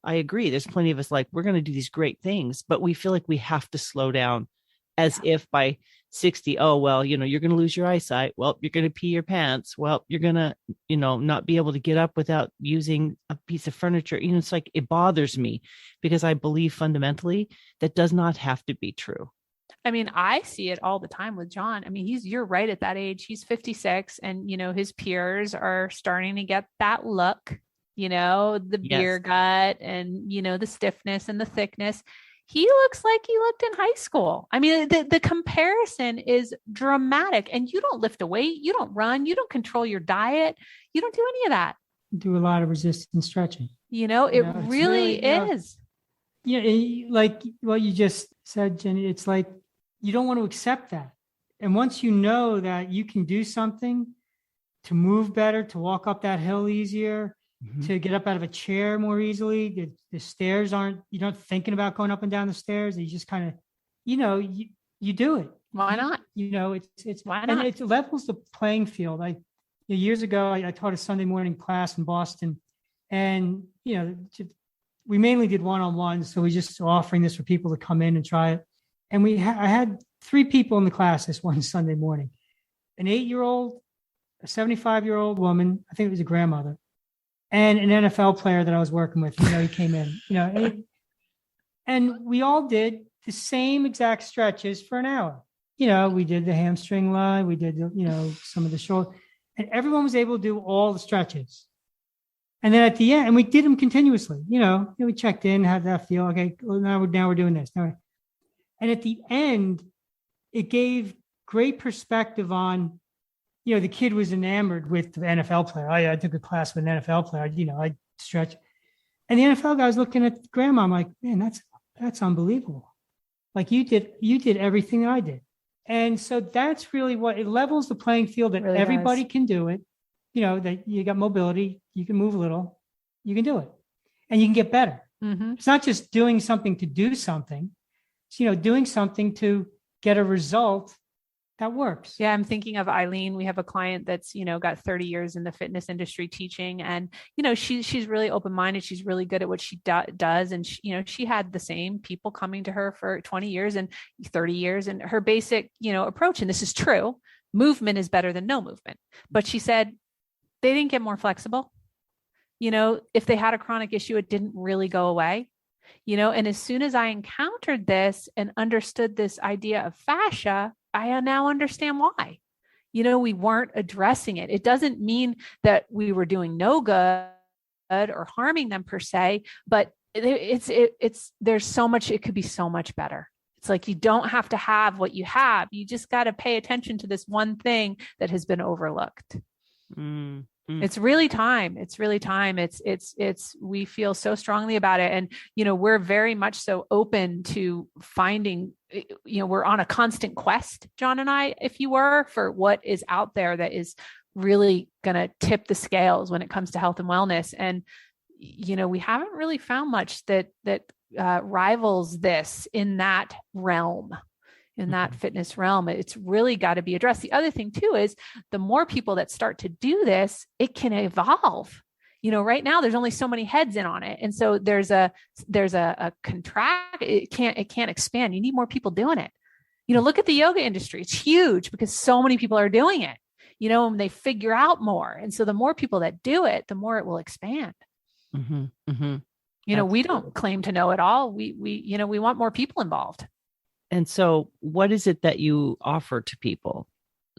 A: I agree. There's plenty of us like, we're going to do these great things, but we feel like we have to slow down as if by 60, oh, well, you're going to lose your eyesight. Well, you're going to pee your pants. Well, you're going to, not be able to get up without using a piece of furniture. It's like, it bothers me because I believe fundamentally that does not have to be true.
B: I see it all the time with John. You're right at that age. He's 56 and, his peers are starting to get that look, the beer gut and, the stiffness and the thickness. He looks like he looked in high school. The comparison is dramatic, and you don't lift a weight. You don't run. You don't control your diet. You don't do any of that.
C: Do a lot of resistance stretching.
B: It really is.
C: Like what you just said, Jenny, it's like, you don't want to accept that. And once you know that you can do something to move better, to walk up that hill easier, to get up out of a chair more easily, the stairs you're not thinking about going up and down the stairs. You just kind of, you do it.
B: Why not?
C: It's
B: why not?
C: And it levels the playing field. Years ago, I taught a Sunday morning class in Boston, and, we mainly did one-on-ones. So we just offering this for people to come in and try it. And I had 3 people in the class this one Sunday morning, an 8-year-old, a 75-year-old woman, I think it was a grandmother, and an NFL player that I was working with. He came in, and we all did the same exact stretches for an hour. We did the hamstring line, we did, some of the shoulder, and everyone was able to do all the stretches. And then at the end, and we did them continuously, we checked in, had that feel, okay, well, now we're doing this. And at the end, it gave great perspective on, the kid was enamored with the NFL player. I took a class with an NFL player, I stretch. And the NFL guy was looking at grandma. I'm like, man, that's unbelievable. Like you did everything that I did. And so that's really what it levels the playing field, that really everybody can do it. That you got mobility, you can move a little, you can do it, and you can get better. It's not just doing something to do something. It's, doing something to get a result that works.
B: Yeah, I'm thinking of Eileen. We have a client that's, got 30 years in the fitness industry teaching, and, she's really open-minded. She's really good at what she does. And she had the same people coming to her for 20 years and 30 years, and her basic, approach, and this is true, movement is better than no movement. But she said they didn't get more flexible. If they had a chronic issue, it didn't really go away. And as soon as I encountered this and understood this idea of fascia, I now understand why. We weren't addressing it. It doesn't mean that we were doing no good or harming them per se, but there's so much, it could be so much better. It's like, you don't have to have what you have. You just got to pay attention to this one thing that has been overlooked. It's really time. We feel so strongly about it. And, we're very much so open to finding, we're on a constant quest, John and I, if you were, for what is out there that is really going to tip the scales when it comes to health and wellness. And, we haven't really found much that rivals this in that realm. In that fitness realm, it's really got to be addressed. The other thing too is the more people that start to do this, it can evolve. Right now there's only so many heads in on it. And so there's a contract. It can't expand. You need more people doing it. Look at the yoga industry. It's huge because so many people are doing it, and they figure out more. And so the more people that do it, the more it will expand. We don't claim to know it all. We want more people involved.
A: And so what is it that you offer to people?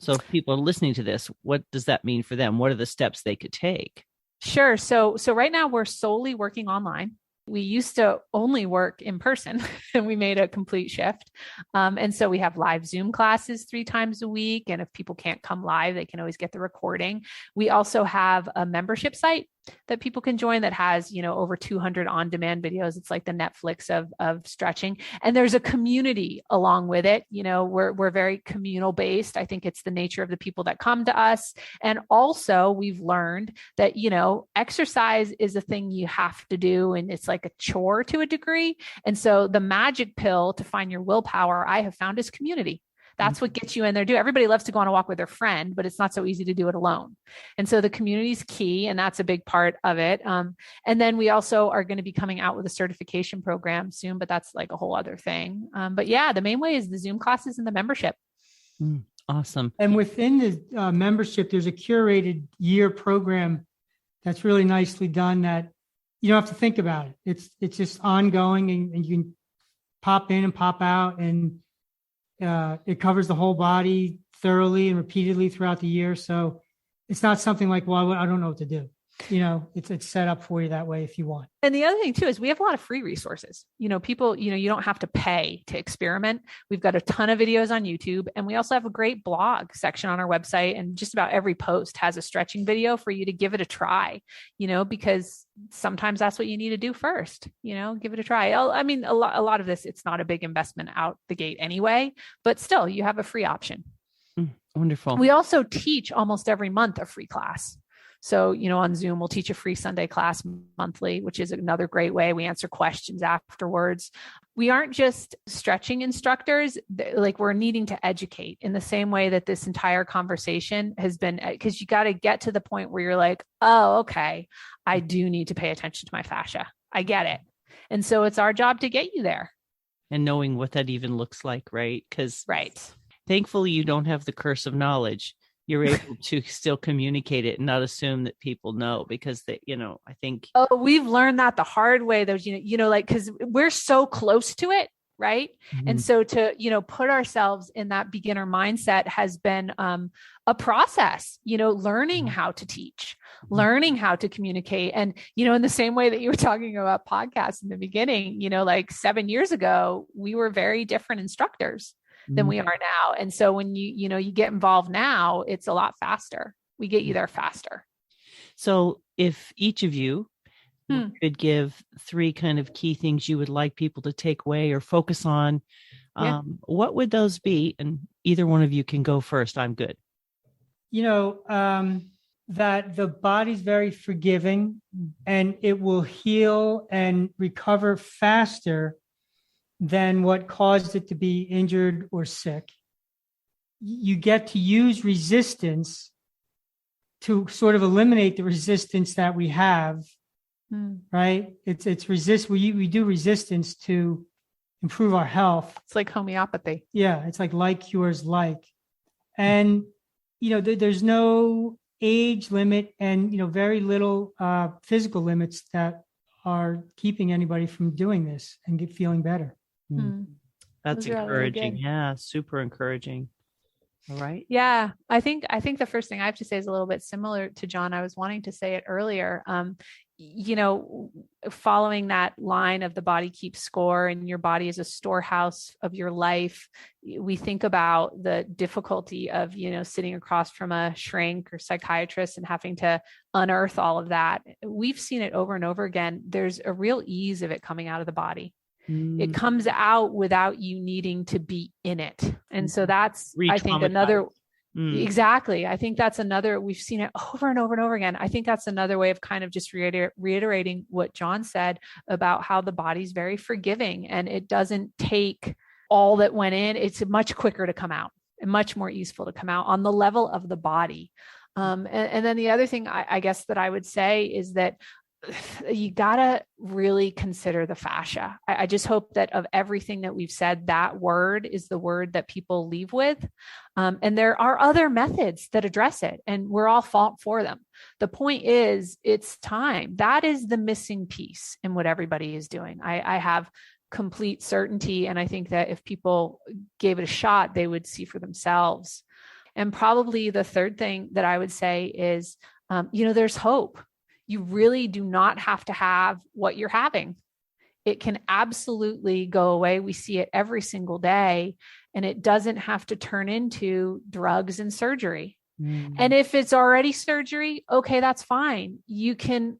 A: So if people are listening to this, what does that mean for them? What are the steps they could take?
B: Sure. So right now we're solely working online. We used to only work in person and we made a complete shift. And so we have live Zoom classes 3 times a week. And if people can't come live, they can always get the recording. We also have a membership site that people can join that has, over 200 on-demand videos. It's like the Netflix of stretching. And there's a community along with it. We're very communal based. I think it's the nature of the people that come to us. And also we've learned that, exercise is a thing you have to do. And it's like a chore to a degree. And so the magic pill to find your willpower, I have found, is community. That's what gets you in there. Everybody loves to go on a walk with their friend, but it's not so easy to do it alone. And so the community is key, and that's a big part of it. And then we also are going to be coming out with a certification program soon, but that's like a whole other thing. But yeah, the main way is the Zoom classes and the membership.
A: Awesome.
C: And within the membership, there's a curated year program that's really nicely done that you don't have to think about it. It's just ongoing, and you can pop in and pop out, and it covers the whole body thoroughly and repeatedly throughout the year. So it's not something like, well, I don't know what to do. It's set up for you that way if you want.
B: And the other thing too, is we have a lot of free resources. People, you don't have to pay to experiment. We've got a ton of videos on YouTube, and we also have a great blog section on our website. And just about every post has a stretching video for you to give it a try, because sometimes that's what you need to do first, give it a try. I mean, a lot of this, it's not a big investment out the gate anyway, but still you have a free option.
A: Wonderful.
B: We also teach almost every month a free class. So, on Zoom, we'll teach a free Sunday class monthly, which is another great way. We answer questions afterwards. We aren't just stretching instructors, like we're needing to educate in the same way that this entire conversation has been, because you got to get to the point where you're like, oh, okay, I do need to pay attention to my fascia. I get it. And so it's our job to get you there.
A: And knowing what that even looks like, right? Because thankfully you don't have the curse of knowledge. You're able to still communicate it and not assume that people know, because they, I think. Oh,
B: we've learned that the hard way, though, because we're so close to it. Right. Mm-hmm. And so to, put ourselves in that beginner mindset has been a process, learning how to teach, learning how to communicate. And, in the same way that you were talking about podcasts in the beginning, like 7 years ago, we were very different instructors than we are now. And so when you get involved now, it's a lot faster. We get you there faster.
A: So if each of you could give 3 kind of key things you would like people to take away or focus on, what would those be? And either one of you can go first. I'm good.
C: That the body's very forgiving and it will heal and recover faster than what caused it to be injured or sick. you get to use resistance to sort of eliminate the resistance that we have, right? It's resist. We do resistance to improve our health.
B: It's like homeopathy.
C: Yeah, it's like cures like. And, there's no age limit and, very little physical limits that are keeping anybody from doing this and feeling better.
A: That's encouraging. Yeah, super encouraging. All right.
B: Yeah, I think the first thing I have to say is a little bit similar to John. I was wanting to say it earlier. Following that line of the body keeps score and your body is a storehouse of your life. We think about the difficulty of, sitting across from a shrink or psychiatrist and having to unearth all of that. We've seen it over and over again. There's a real ease of it coming out of the body. It comes out without you needing to be in it. And so that's, I think, another, exactly. I think that's another, we've seen it over and over and over again. I think that's another way of kind of just reiterating what John said about how the body's very forgiving and it doesn't take all that went in. It's much quicker to come out and much more easeful to come out on the level of the body. And then the other thing I guess that I would say is that you gotta really consider the fascia. I just hope that of everything that we've said, that word is the word that people leave with. And there are other methods that address it, and we're all for them. The point is, it's time. That is the missing piece in what everybody is doing. I have complete certainty, and I think that if people gave it a shot, they would see for themselves. And probably the third thing that I would say is, there's hope. You really do not have to have what you're having. It can absolutely go away. We see it every single day, and it doesn't have to turn into drugs and surgery. And if it's already surgery, okay, that's fine. You can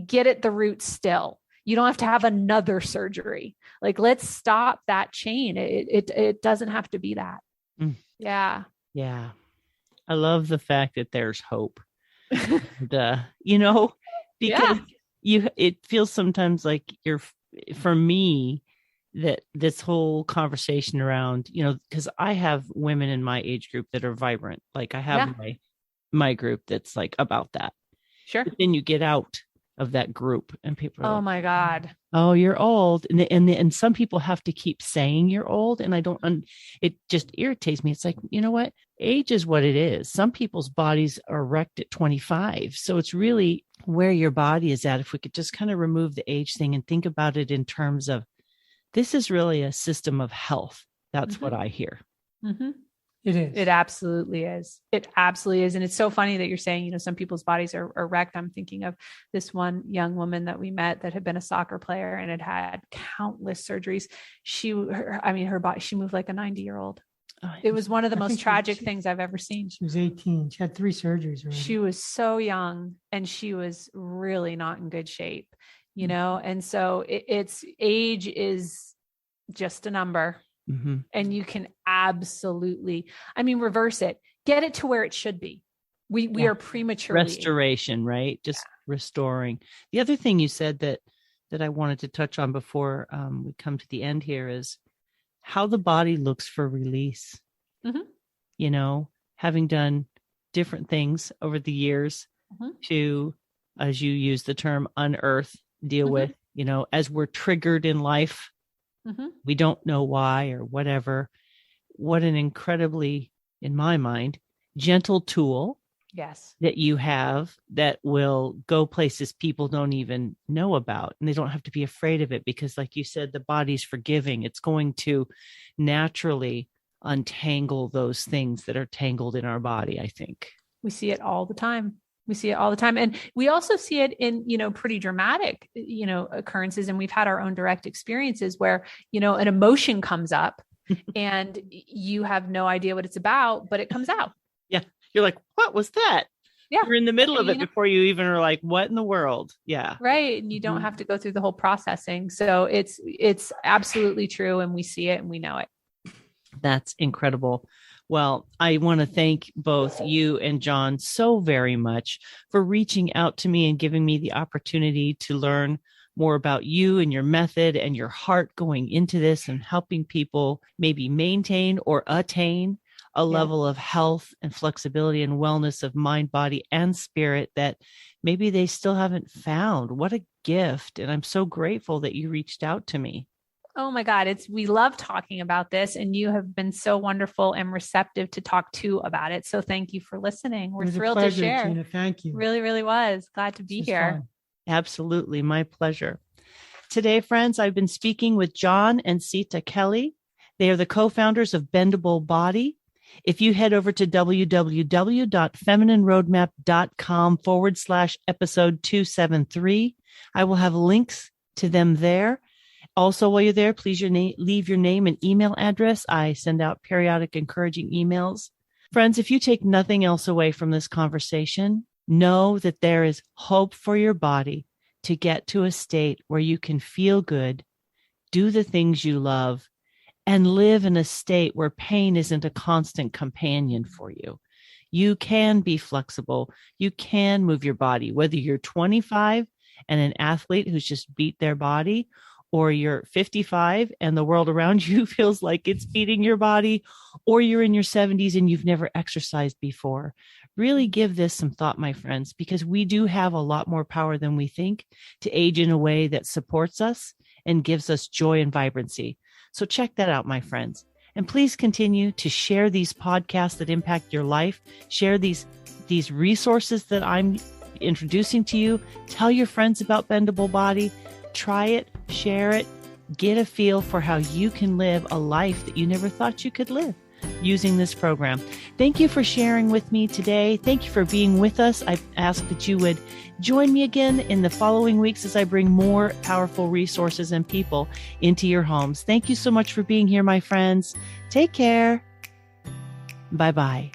B: get at the root still. You don't have to have another surgery. Like, let's stop that chain. It doesn't have to be that. Yeah.
A: Yeah. I love the fact that there's hope. And, because it feels sometimes like for me, that this whole conversation around, because I have women in my age group that are vibrant. Like I have my group that's like about that.
B: Sure.
A: But then you get out of that group and people are
B: oh my God.
A: Oh, you're old. And some people have to keep saying you're old. And it just irritates me. It's like, you know what? Age is what it is. Some people's bodies are wrecked at 25. So it's really where your body is at. If we could just kind of remove the age thing and think about it in terms of, this is really a system of health. That's what I hear.
C: It is.
B: It absolutely is. It absolutely is. And it's so funny that you're saying, some people's bodies are wrecked. I'm thinking of this one young woman that we met that had been a soccer player and had countless surgeries. Her body, she moved like a 90-year-old. It was one of the most tragic things I've ever seen.
C: She was 18. She had 3 surgeries already.
B: She was so young and she was really not in good shape, And so it's age is just a number. And you can absolutely, reverse it, get it to where it should be. We are prematurely
A: restoration, right? Just restoring. The other thing you said that I wanted to touch on before we come to the end here is how the body looks for release. Having done different things over the years to, as you use the term, unearth, deal with, as we're triggered in life. We don't know why or whatever. What an incredibly, in my mind, gentle tool that you have that will go places people don't even know about. And they don't have to be afraid of it because, like you said, the body's forgiving. It's going to naturally untangle those things that are tangled in our body, I think.
B: We see it all the time. And we also see it in, pretty dramatic, occurrences. And we've had our own direct experiences where, an emotion comes up and you have no idea what it's about, but it comes out.
A: Yeah. You're like, what was that?
B: Yeah.
A: You're in the middle of it before you even are like, what in the world? Yeah.
B: Right. And you don't have to go through the whole processing. So it's absolutely true. And we see it and we know it.
A: That's incredible. Well, I want to thank both you and John so very much for reaching out to me and giving me the opportunity to learn more about you and your method and your heart going into this and helping people maybe maintain or attain a level of health and flexibility and wellness of mind, body, and spirit that maybe they still haven't found. What a gift. And I'm so grateful that you reached out to me.
B: Oh my God. We love talking about this, and you have been so wonderful and receptive to talk to about it. So thank you for listening. We're thrilled
C: pleasure,
B: to share.
C: Gina. Thank you.
B: Really, really was. Glad to be here.
C: Fun.
A: Absolutely. My pleasure. Today, friends, I've been speaking with John and Sita Kelly. They are the co-founders of Bendable Body. If you head over to www.feminineroadmap.com/episode 273, I will have links to them there. Also, while you're there, please leave your name and email address. I send out periodic encouraging emails. Friends, if you take nothing else away from this conversation, know that there is hope for your body to get to a state where you can feel good, do the things you love, and live in a state where pain isn't a constant companion for you. You can be flexible. You can move your body, whether you're 25 and an athlete who's just beat their body, or you're 55 and the world around you feels like it's beating your body, or you're in your 70s and you've never exercised before. Really give this some thought, my friends, because we do have a lot more power than we think to age in a way that supports us and gives us joy and vibrancy. So check that out, my friends. And please continue to share these podcasts that impact your life. Share these resources that I'm introducing to you. Tell your friends about Bendable Body. Try it, share it, get a feel for how you can live a life that you never thought you could live using this program. Thank you for sharing with me today. Thank you for being with us. I ask that you would join me again in the following weeks as I bring more powerful resources and people into your homes. Thank you so much for being here, my friends. Take care. Bye-bye.